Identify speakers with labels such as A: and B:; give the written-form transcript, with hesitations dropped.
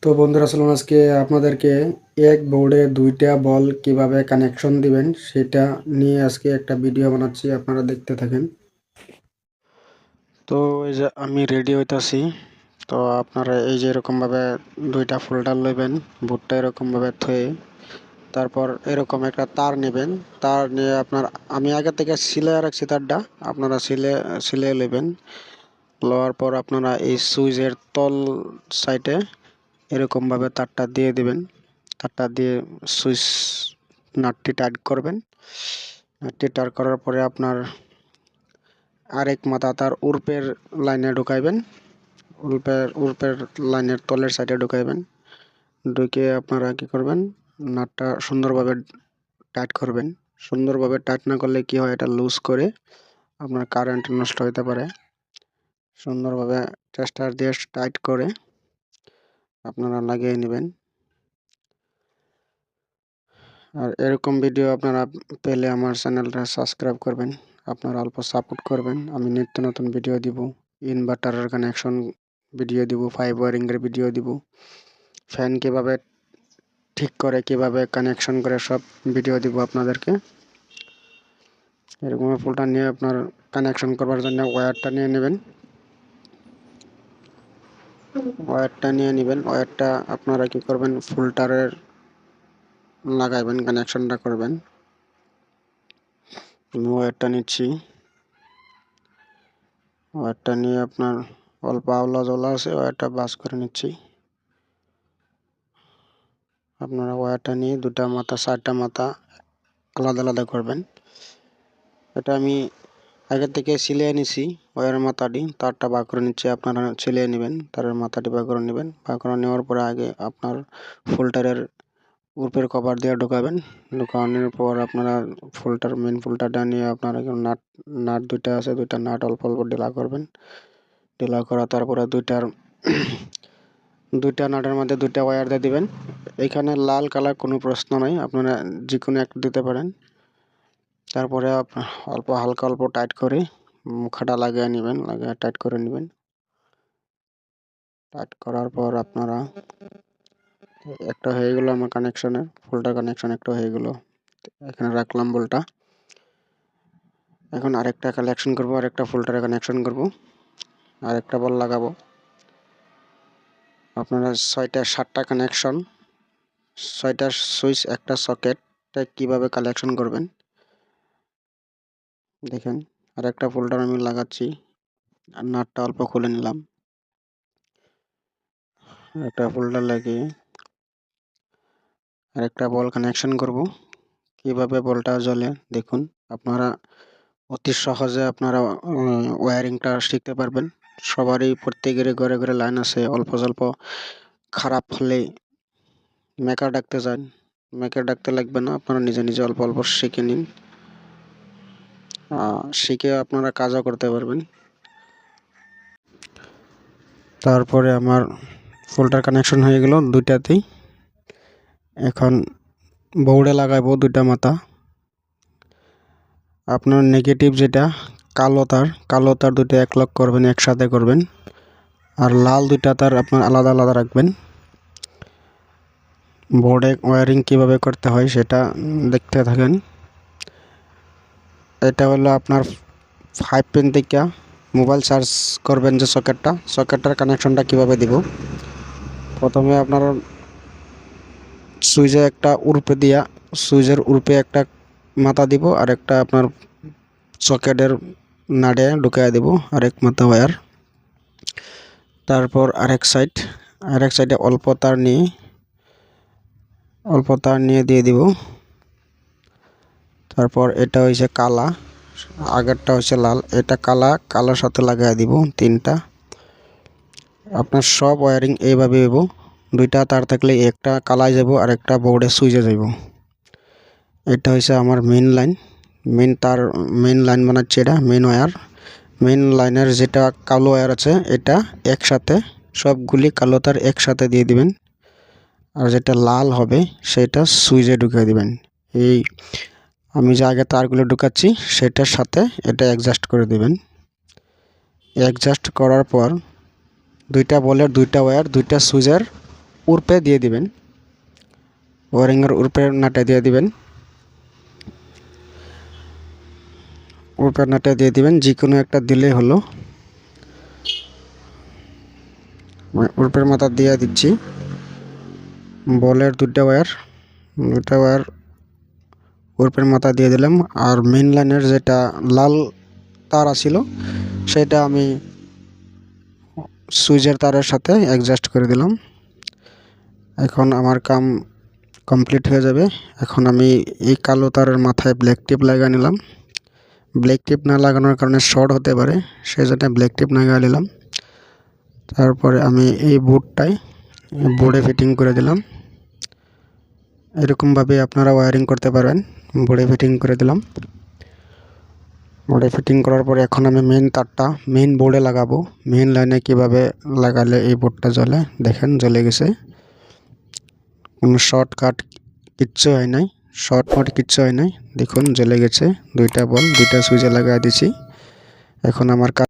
A: তো বন্ধুরা চলুন আজকে আপনাদেরকে এক বোর্ডে দুইটা বল কিভাবে কানেকশন দিবেন সেটা নিয়ে আজকে একটা ভিডিও বানাচ্ছি, আপনারা দেখতে থাকেন। তো এই যে আমি রেডি হইতাছি। তো আপনারা এই যে এরকম ভাবে দুইটা ফোল্ডার লইবেন, বোর্ডটা এরকম ভাবে থয়ে তারপর এরকম একটা তার নেবেন। তার নিয়ে আমি আগে থেকে সিলাই রাখছি তারটা, আপনারা সিলে নেবেন। লওয়ার পর আপনারা এই সুইচের তল সাইডে এরকম ভাবে তারটা দিয়ে দিবেন। তারটা দিয়ে সুইচ নাটটি টাইট করবেন। নাটটি টাইট করার পরে আপনার আরেক মাথা তার উর্পের লাইনে ঢুকাইবেন। উর্পের লাইনের তলের সাইডে ঢুকাইবেন। ঢুকে আপনারা কি করবেন, নাটটা সুন্দরভাবে টাইট করবেন। সুন্দরভাবে টাইট না করলে কি হয়, এটা লুজ করে আপনার কারেন্ট নষ্ট হতে পারে। সুন্দরভাবে টেস্টার দিয়ে টাইট করে আপনারা লাগিয়ে নেবেন। আর এরকম ভিডিও আপনারা পেলে আমার চ্যানেলটা সাবস্ক্রাইব করবেন, আপনারা অল্প সাপোর্ট করবেন। আমি নিত্য নতুন ভিডিও দিব, ইনভার্টারের কানেকশন ভিডিও দিব, ফাইভ ওয়ারিংয়ের ভিডিও দিব, ফ্যান কীভাবে ঠিক করে কীভাবে কানেকশন করে সব ভিডিও দিব আপনাদেরকে। এরকম ফুলটা নিয়ে আপনার কানেকশন করবার জন্য ওয়্যারটা নিয়ে নেবেন। ওয়্যারটা আপনারা কি করবেন, ফুলটারের লাগাইবেন, কানেকশনটা করবেন। ওয়্যারটা নিচ্ছি। ওয়্যারটা নিয়ে আপনার অল্প আওলা জলা আছে, ওয়্যারটা বাস করে নিচ্ছি। আপনারা ওয়্যারটা নিয়ে দুটা মাথা, চারটা মাথা আলাদা আলাদা করবেন। এটা আমি আগে থেকে সিলিয়ে নিছি। ওয়্যারের মাথাটি তারটা বার করে নিচ্ছি, আপনারা সিলিয়ে নেবেন। তারের মাথাটি বার করে নেবেন। বার করে নেওয়ার পরে আগে আপনার ফিল্টারের উপরের কভার দিয়ে ঢোকাবেন। ঢোকানোর পর আপনারা মেন ফিল্টারটা নিয়ে আপনারা নাট দুইটা আছে, দুইটা নাট অল্প অল্প ঢিলা করবেন। ঢিলা করা তারপরে দুইটা নাটের মধ্যে দুইটা ওয়্যার দিয়ে দিবেন। এখানে লাল কালার কোনো প্রশ্ন নাই, আপনারা যে কোনো একটা দিতে পারেন। তারপরে হালকা অল্প টাইট করে মুখাটা লাগিয়ে নেবেন, লাগিয়ে টাইট করে নেবেন। টাইট করার পর আপনারা একটা হয়ে গেল আমার কানেকশনের ফোল্ডার কানেকশন, একটা হয়ে গেল। এখানে রাখলাম বলটা। এখন আরেকটা কানেকশন করব, আরেকটা ফোল্ডারে কানেকশন করব, আরেকটা বল লাগাবো। আপনারা 6টা কানেকশন, 6টা সুইচ, একটা সকেটটা কিভাবে কানেকশন করবেন দেখেন। আরেকটা ফোল্ডার আমি লাগাচ্ছি, আর নাটটা অল্প খুলে নিলাম। একটা ফোল্ডার লাগিয়ে আরেকটা বল কানেকশন করব। কিভাবে বলটা জ্বলে দেখুন। আপনারা অতি সহজে আপনারা ওয়্যারিংটা শিখতে পারবেন। সবারই প্রত্যেকেরই ঘরে ঘরে লাইন আছে। অল্প স্বল্প খারাপ হলে মেকার ডাকতে যান, মেকার ডাকতে লাগবে না, আপনারা নিজে নিজে অল্প অল্প শিখে নিন। শিখে আপনারা কাজও করতে পারবেন। তারপরে আমার ফোল্ডার কানেকশন হয়ে গেল দুইটাতেই। এখন বোর্ডে লাগাবো দুইটা মাথা। আপনার নেগেটিভ যেটা কালো তার দুটো এক লক করবেন, একসাথে করবেন। আর লাল দুইটা তার আপনার আলাদা আলাদা রাখবেন। বোর্ডে ওয়্যারিং কিভাবে করতে হয় সেটা দেখতে থাকেন। এটা হলো আপনার 5 পিন থেকে মোবাইল চার্জ করবেন যে সকেটটার কানেকশনটা কিভাবে দিব। প্রথমে আপনার সুইচে একটা সুইচের উরপে একটা মাথা দিব, আর একটা আপনার সকেটের নাটে ঢুকাই দেব আরেক মাথা ওয়্যার। তারপর আরেক সাইডে অল্প তার নিয়ে দিয়ে দিব। তারপর এটা হয়েছে কালা, আগেরটা হচ্ছে লাল, এটা কালার সাথে লাগাই দিব 3টা। আপনার সব ওয়্যারিং এইভাবে হইব। দুইটা তার থাকলে একটা কালায় যাব আর একটা বোর্ডে সুইচে যাব। এটা হচ্ছে আমার মেইন লাইন বানাচ্ছি। এটা মেইন লাইনের যেটা কালো ওয়্যার আছে এটা একসাথে সবগুলি কালো তার একসাথে দিয়ে দিবেন। আর যেটা লাল হবে সেটা সুইচে ঢুকিয়ে দিবেন। এই আমি যে আগে তারগুলো ঢুকাচ্ছি সেটার সাথে এটা অ্যাডজাস্ট করে দিবেন। অ্যাডজাস্ট করার পর দুইটা বলের দুইটা ওয়্যার দুইটা সুইচের উরপে দিয়ে দিবেন, ওয়ারিংয়ের উরপে নাটে দিয়ে দিবেন, উরপে নাটে দিয়ে দিবেন, যে কোনো একটা দিলেই হলো। উরপের মাথা দিয়ে দিচ্ছি। বলের দুটা ওয়্যার উরপের মাথা দিয়ে দিলাম। আর মেইন লাইনের যেটা লাল তার আছিল সেটা আমি সুইচের তারের সাথে অ্যাডজাস্ট করে দিলাম। এখন আমার কাম কমপ্লিট হয়ে যাবে। এখন আমি এই কালো তারের মাথায় ব্ল্যাক টিপ লাগিয়ে নিলাম। ব্ল্যাক টিপ না লাগানোর কারণে শর্ট হতে পারে, সেই জন্য ব্ল্যাক টিপ লাগিয়ে নিলাম। তারপরে আমি এই বোর্ডে ফিটিং করে দিলাম। এরকমভাবে আপনারা ওয়্যারিং করতে পারবেন। বোর্ডে ফিটিং করে দিলাম। বোর্ডে ফিটিং করার পরে এখন আমি মেইন তারটা মেইন বোর্ডে লাগাবো। মেইন লাইনে কিভাবে লাগালে এই বোর্ডটা জ্বলে, দেখেন জ্বলে গেছে। কোনো শর্টকাট কিচ্ছু হয় নাই, শর্টকাট কিচ্ছু হয় নাই, দেখুন জ্বলে গেছে। দুইটা বল দুইটা সুইচে লাগিয়ে দিয়েছি। এখন আমার